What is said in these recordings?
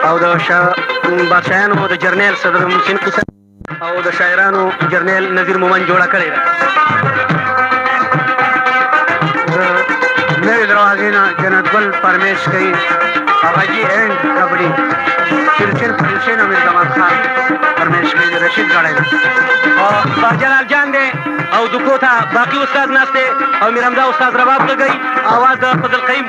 او د بادشاهانو د جرنیل صدر محسن قصه او د شاعرانو جرنیل نذیر مومن جوړه کړې ده. د نوې دروازې نه جنت ګل پرمیش کوي، غږی اینډ کبډي چلچین امیر زمان خان پرمیش کوي، د رشید غړی ده او باجلال جان دی او دکو ته باقي استاد ناست دی او میرحمزه استاد رباب غږوي، اواز د فضل قیوم.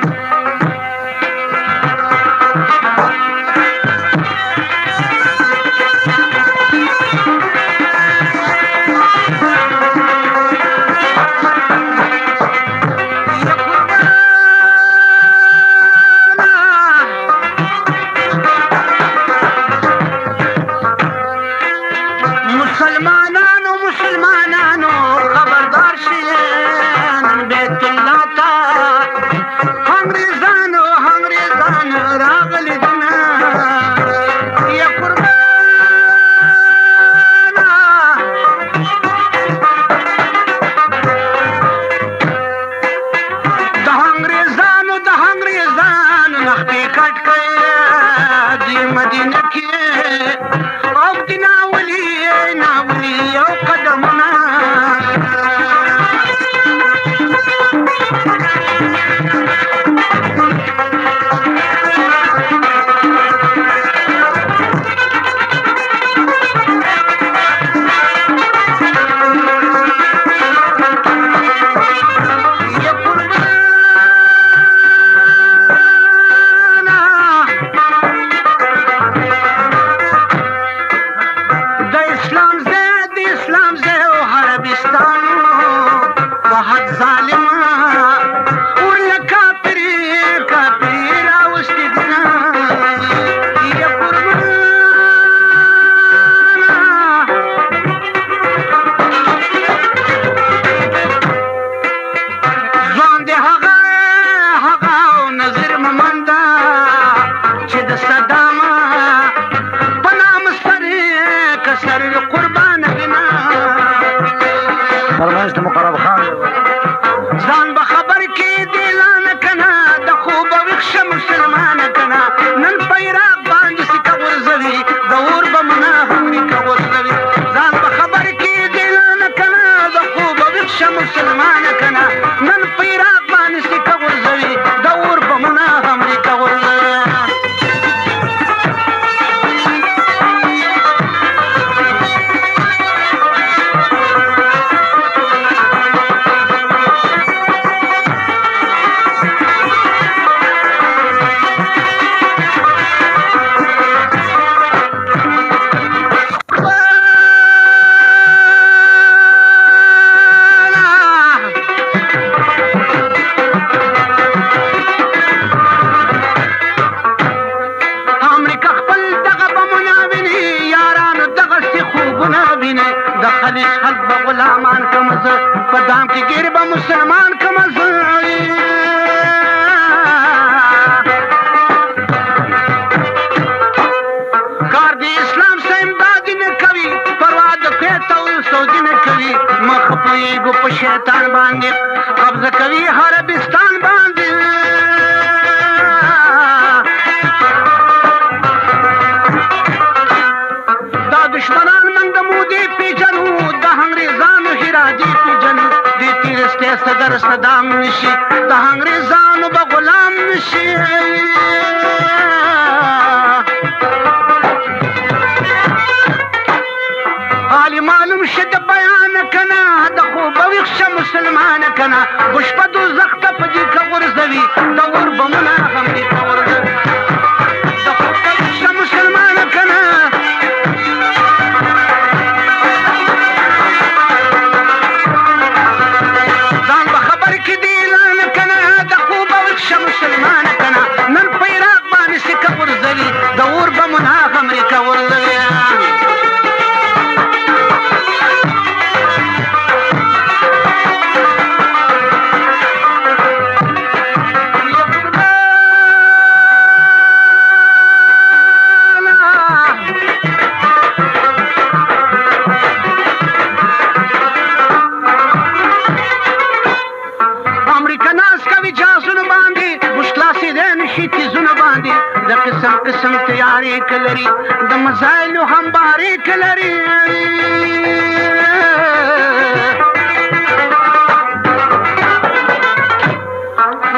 د قسم قسم تیاری کلري د مزایلو همباري کلري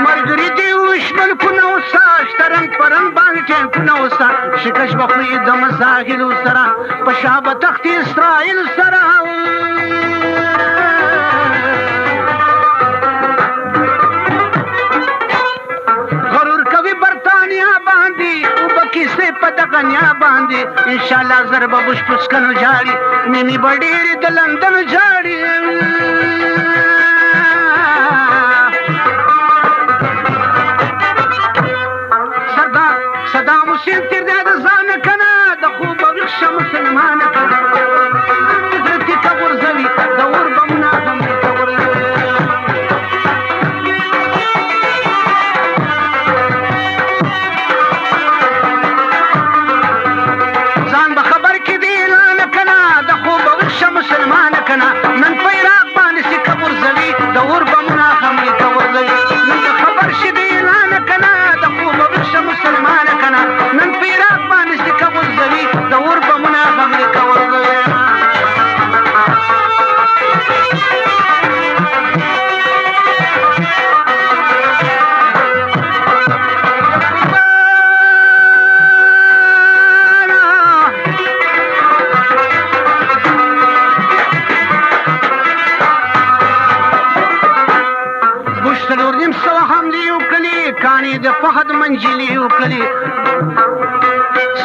مرګري دی وشمل کونه وسا شترنګ پرنګ باندې ټینکونه وسا شکش بخوی د مزاحلو سره په شابه تخت اسرائیل سره پدغنیا باندې ان شاء الله ضرب بوش پسکنو جاړي مینی بډېری د لندن جاړي صدام حسین تیر د ځان کنه د خوب وښ مسلمان کنه حضرت کبر زوی د اور بمنا هم کبر مسلمان کنا نن په عراق باندې سی کبر زوی د اور بمنا هم کور زوی نن خبر شې دی اعلان کنا د خوب وښ مسلمان کنا نن په عراق باندې سی کبر زوی د اور بمنا هم کور زوی کانی د فهد منجلی وکړي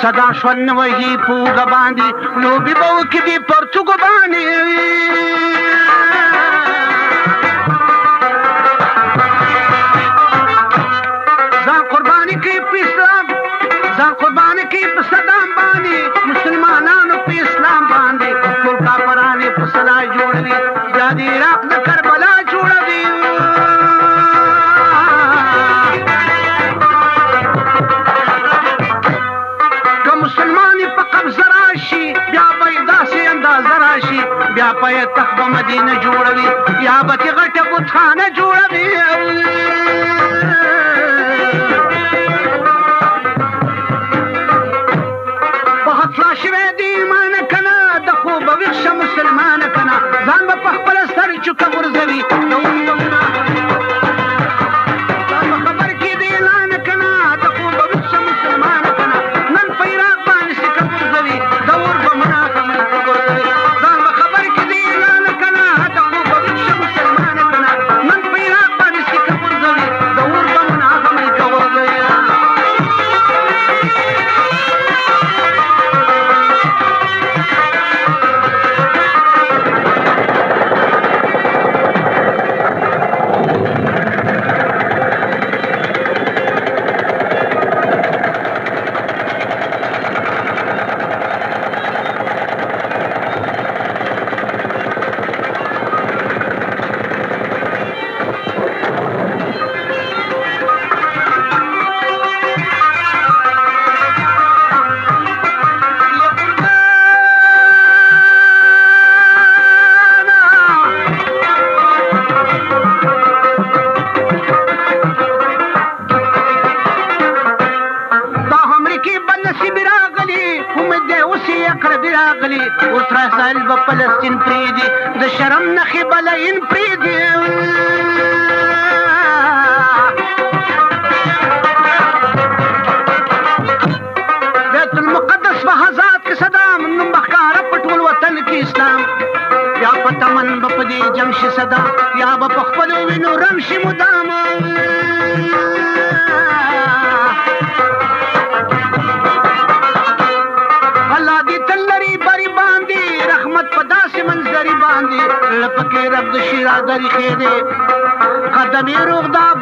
صدا شون وهي پوغ باندې لوبي بو کې دي پرچګ باندې ځان قرباني کې په اسلام ځان قرباني کې په صدام باندې مسلمانانو په اسلام باندې ټول کافرانه په صلاح جوړوي بیا د عراق د کربلا جوړوي بیا په تخت مدینه جوړوي یا به غټه بتخانه جوړوي په خطلا شوی دی ایمان کنه د خوب وښ مسلمان کنه ځان به په خپل سر چوکه ورځوي خبر کې دی اعلان کنه د خوب وښ مسلمان کنه نن په عراق باندې څه ورځوي د اور بمنا هم ورځوي فلسطین پریدي د شرم نخې بلین پریدي بیت المقدس په حضات کې صدام نوم بخکاره په ټول وطن کې اسلام یا په تمن به په دې جنګ شي صدا یا به په خپلو وینو رنګ شي مدام الله دې تل لري بری باندې رحمت په داسې منظرې باندې لپکې رب د شیرا درې خېدې قدم یې روغداب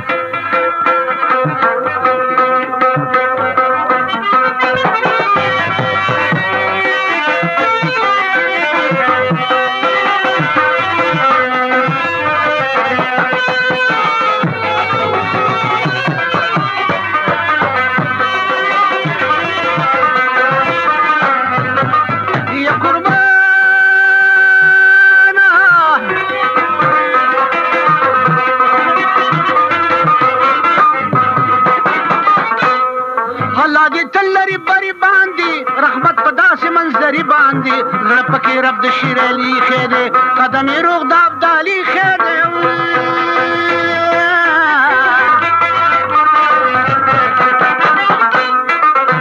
دي تل لري بری باندې رحمت په داسې منظرې باندې زړه پکې رب د شیر علي خیر دی قدم یې روغ د ابدالي خیر دی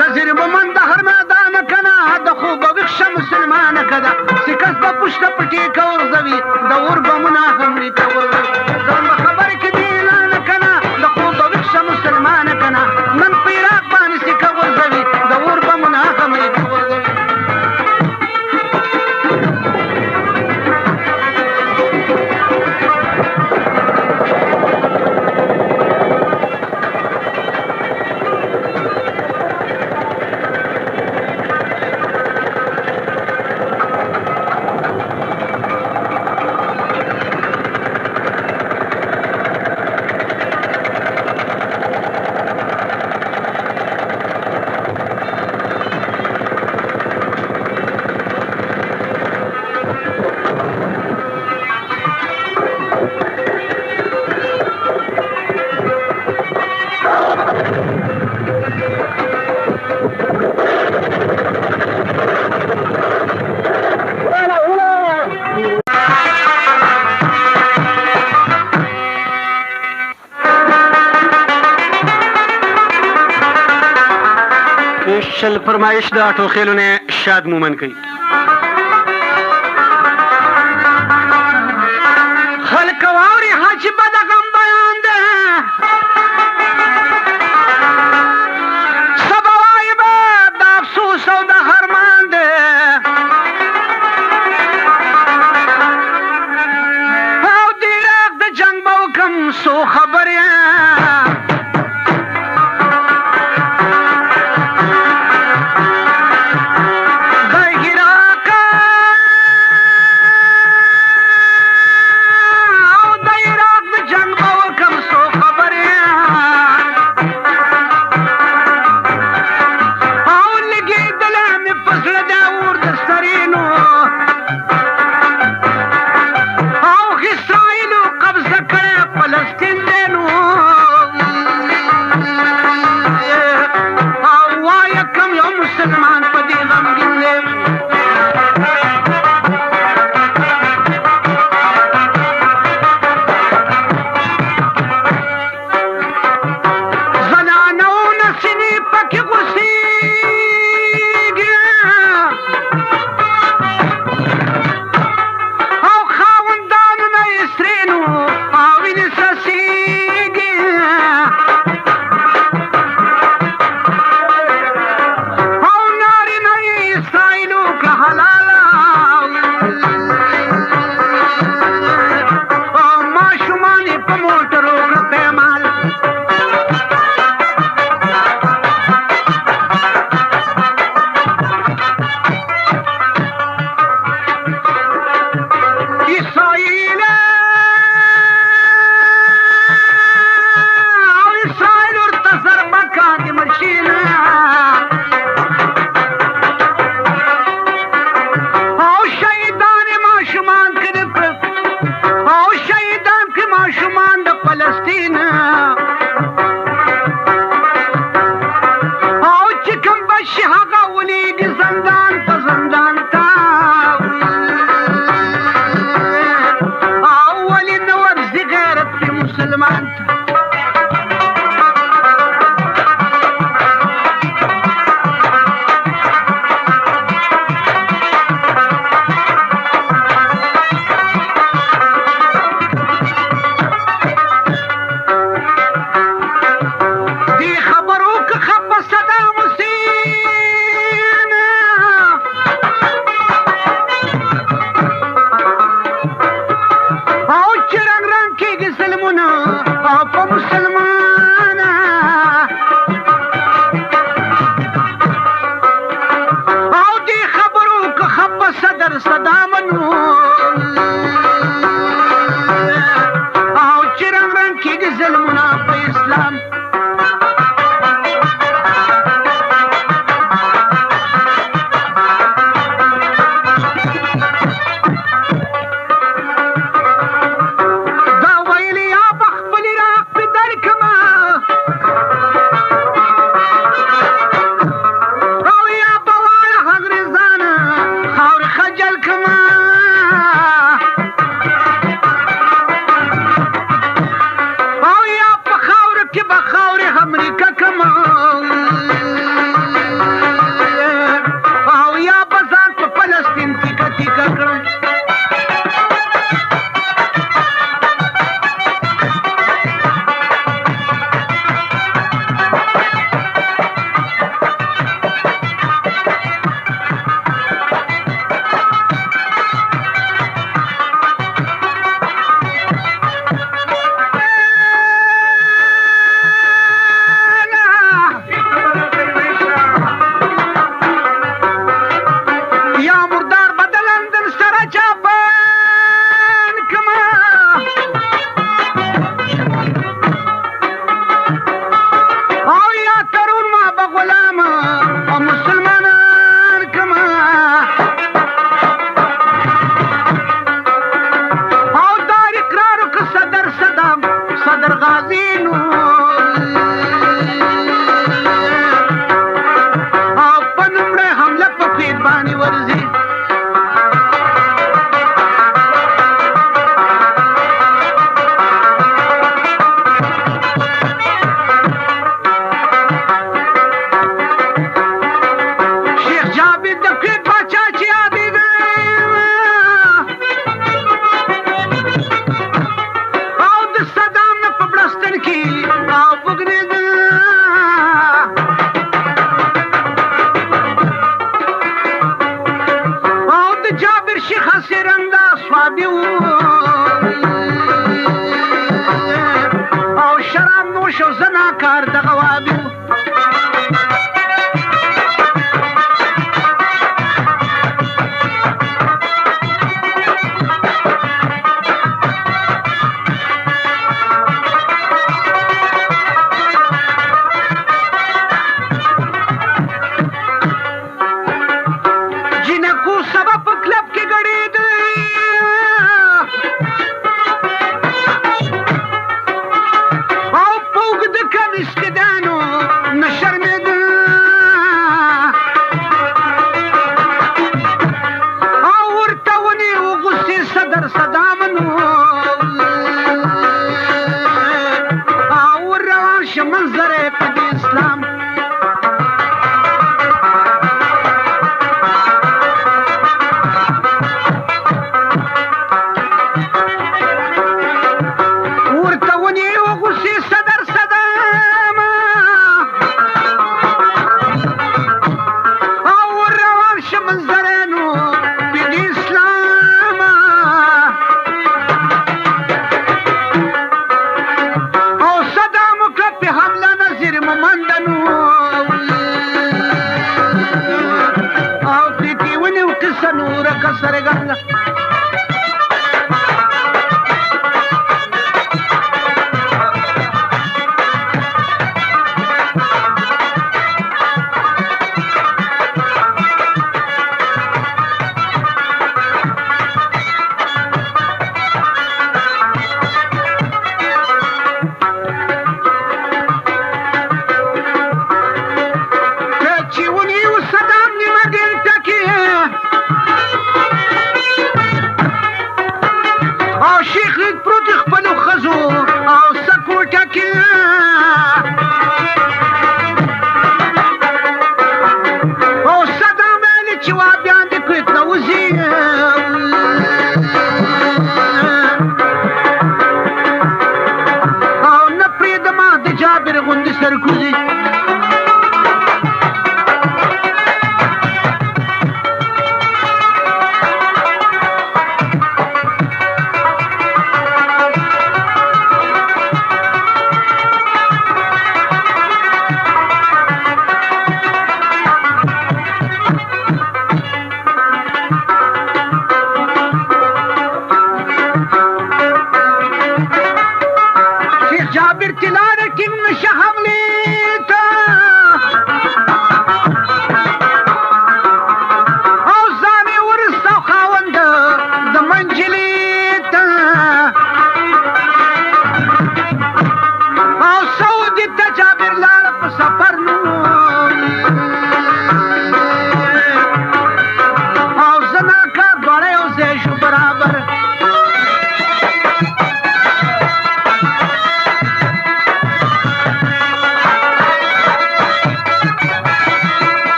نظر بمن د هر میدان کنه د خوب ویښه مسلمانه کده سکس به پشته پټې کورځوي د اور بمونه همري کورځوي ځان به خبرې کې دی اعلان کنه د خوب ویښه مسلمانه کنه نن په عراق باندې سکه ورځوي د اور بمونه همري کورځوي شل فرمایش د اټو خېلونه شاد مومن کوي خلک واوري حج بد غم بیان ده سبا وای به د افسوس او د خرمان ده او دیرک د جنگ به وکم سو خبر شرابي او شراب نوش او زناکار دغه وابي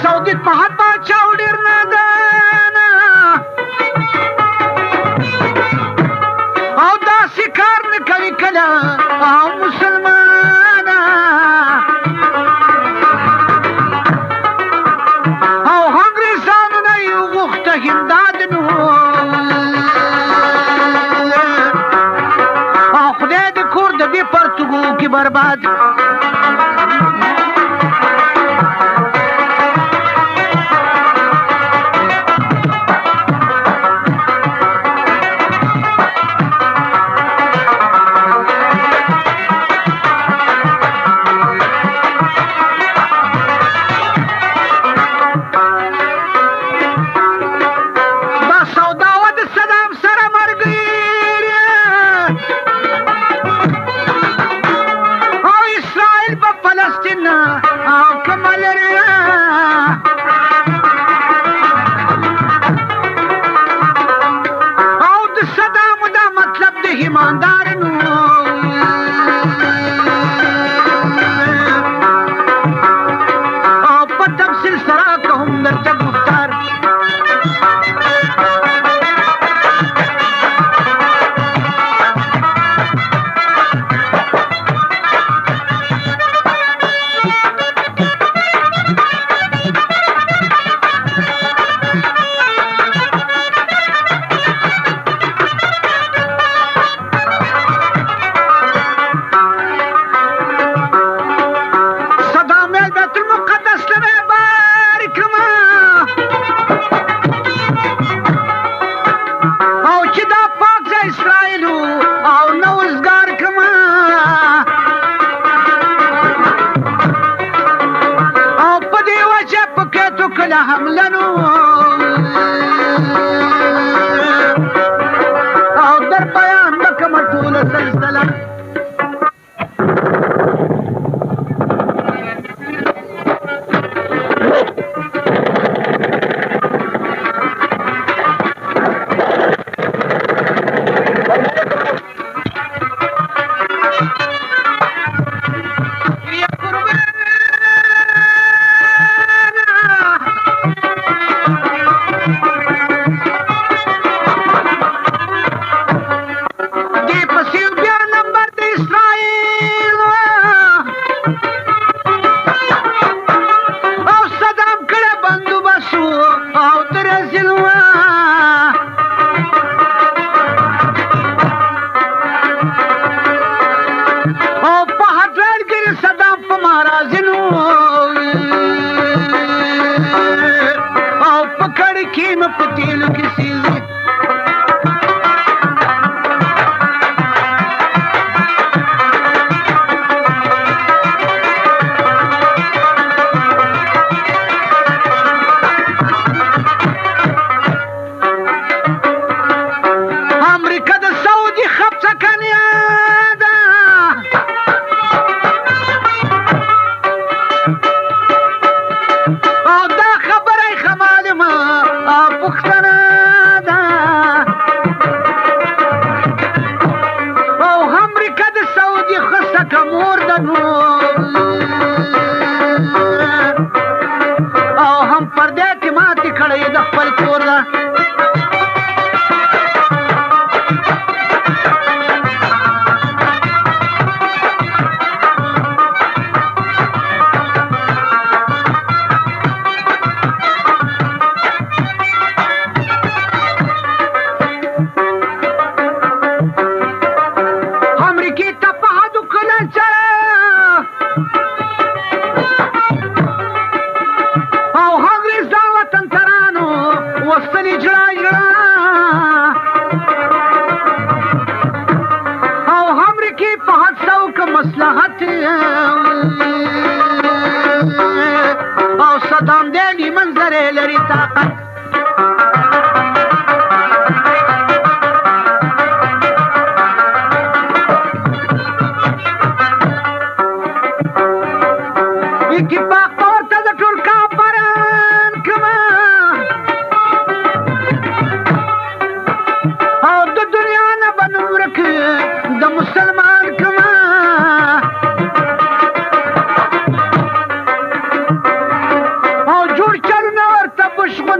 سعودي په حد باچاو ډېر نادانه او داسې کار نه کوي کله او مسلمانه او انګریزانو نه یې وغوښته همداد نو او خدای د کور د دې پرتګو کې برباد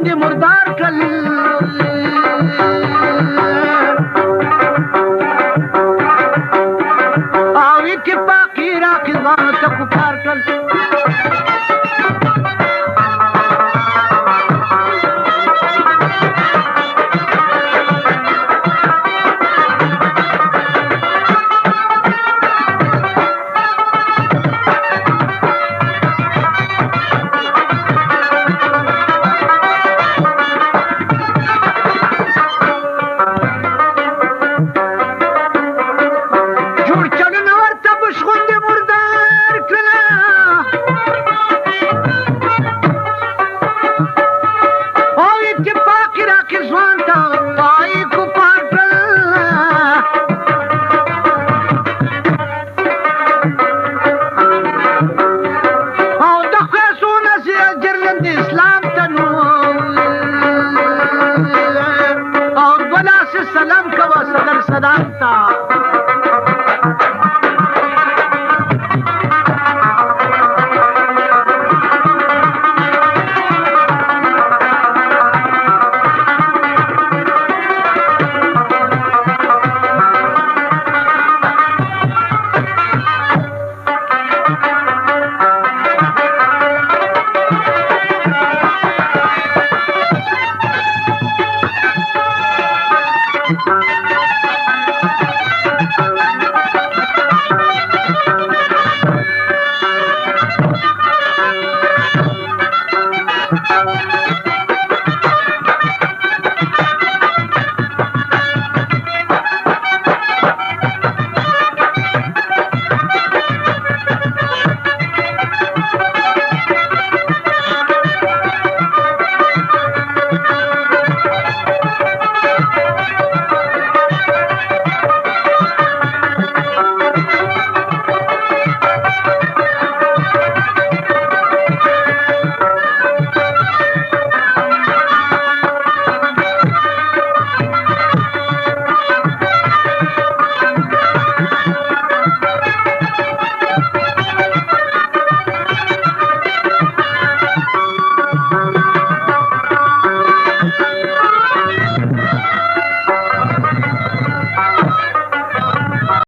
غوندې مردار کړل او اتفاقي راقصانو ته پکار کړل سلام کوا صدر صدام تا